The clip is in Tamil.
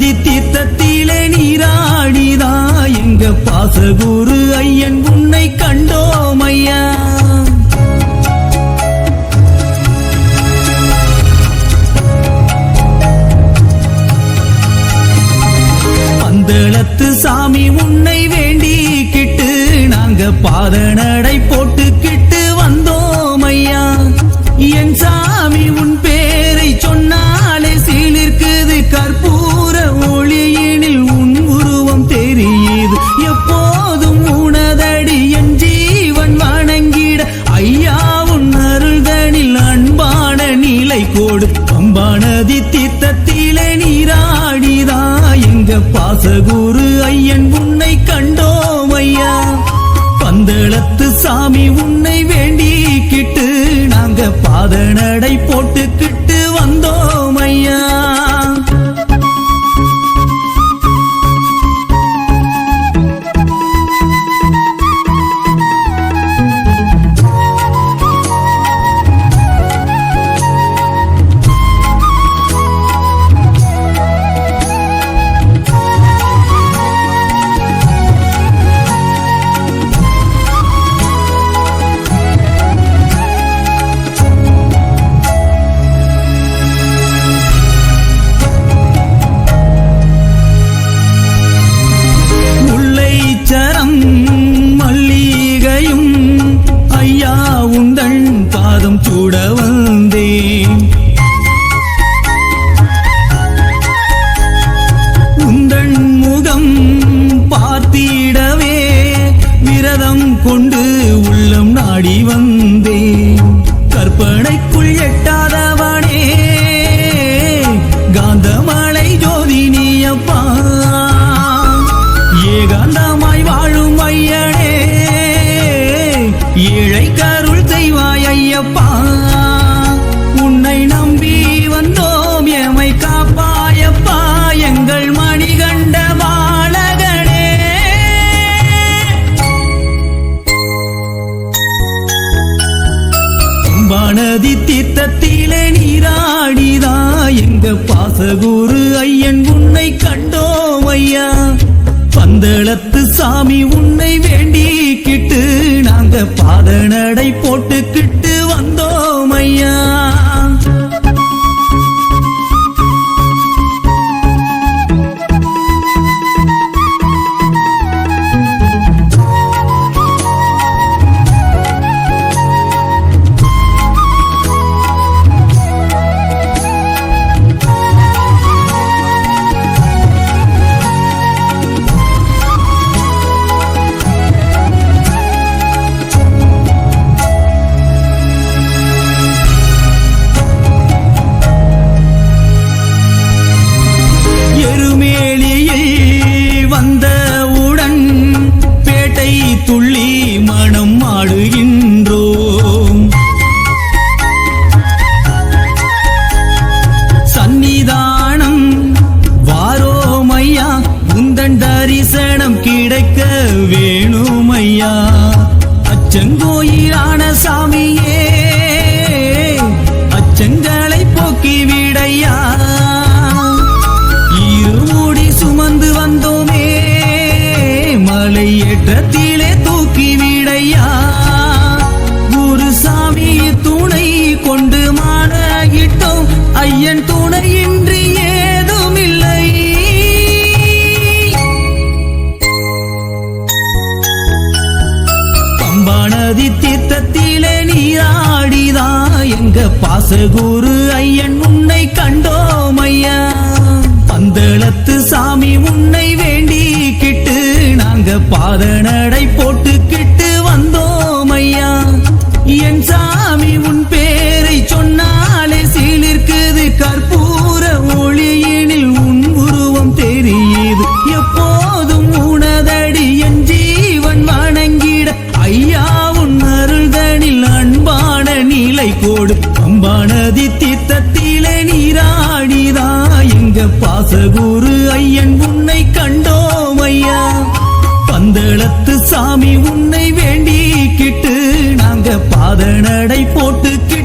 நதி தீர்த்தத்திலே நீராடிதா எங்க பாசகுரு ஐயன் உன்னை கண்டோம் ஐயா. பந்தளத்து சாமி உன்னை வேண்டிக்கிட்டு நாங்க பாத நடை போட்டுக்கிட்டு வந்தோம் ஐயா. என் சாமி உன் பேரை சொன்னாலே சீலிருக்குது கற்பூர ஒளியினில் உன் உருவம் தெரியுது. எப்போதும் உனதடி என் ஜீவன் வணங்கிட ஐயா உன் அருள்தனில் அன்பான நிலை கோடு. பம்பா நதி தீர்த்தத்திலே நீராடிதா எங்க பாசகுரு ஐயன் உன்னை கண்டோம் ஐயா. பந்தளத்து சாமி உன்னை வேண்டிக்கிட்டு நாங்க பாத நடை போட்டுக்கிட்டு வந்தோம் ஐயா. மல்லிகையும் ஐயா உந்தன் பாதம் சூட வந்தேன். உந்தன் முகம் பார்த்திடவே விரதம் கொண்டு உள்ளம் நாடி வந்தேன். கற்பனைக்குள் எட்டாதவனே காந்தமலை ஜோதி நீயப்பா. ஏகாந்தமாய் வாழும் ஐயனே ஏழை கருள் செய்வாய் ஐயப்பா. உன்னை நம்பி வந்தோம் எமை காப்பாயப்பா எங்கள் மணிகண்ட பாலகனே. பம்பா நதி தீர்த்தத்திலே நீராடிதா எங்க பாசகுரு ஐயன் உன்னை கண்டோம் ஐயா. பந்தளத்து சாமி உன்னை வேண்டிக்கிட்டு நாங்க பாத நடை போட்டுக்கிட்டு வந்தோம் ஐயா. வந்தவுடன் பேட்டை துள்ளி மனம் ஆடுகின்றோம். சன்னிதானம் வாரோமையா உந்தன் தரிசனம் கிடைக்க வேணுமையா. அச்சங்கோயிலான சாமியே அச்சங்களை போக்கிவிடையா. இருமுடி சுமந்து வந்தோமே மலை ஏற்றத்திலே தூக்கிவிடையா. குருசாமி துணை கொண்டு மாலையிட்டோம் ஐயன் துணையின்றி ஏதுமில்லை. பம்பா நதி தீர்த்தத்திலே நீராடிதா எங்க பாசகுரு ஐயன் உன்னை கண்டோம் ஐயா. பந்தளத்து சாமி உன்னை வேண்டிக்கிட்டு நாங்க பாத நடை போட்டுக்கிட்டு வந்தோம் ஐயா. என் சாமி உன் பேரை சொன்னாலே சீலிருக்குது கற்பூர ஒளியினில் உன் உருவம் தெரியுது. எப்போதும் உனதடி என் ஜீவன் வணங்கிட ஐயா உன் அருள்தனில் அன்பான நிலை கோடு. பம்பா நதி தீர்த்தத்திலே நீராடிதா எங்க பாசகுரு ஐயன் உன்னை கண்டோம் ஐயா. பந்தளத்து சாமி உன்னை வேண்டிக்கிட்டு நாங்க பாத நடை போட்டுக்கிட்டு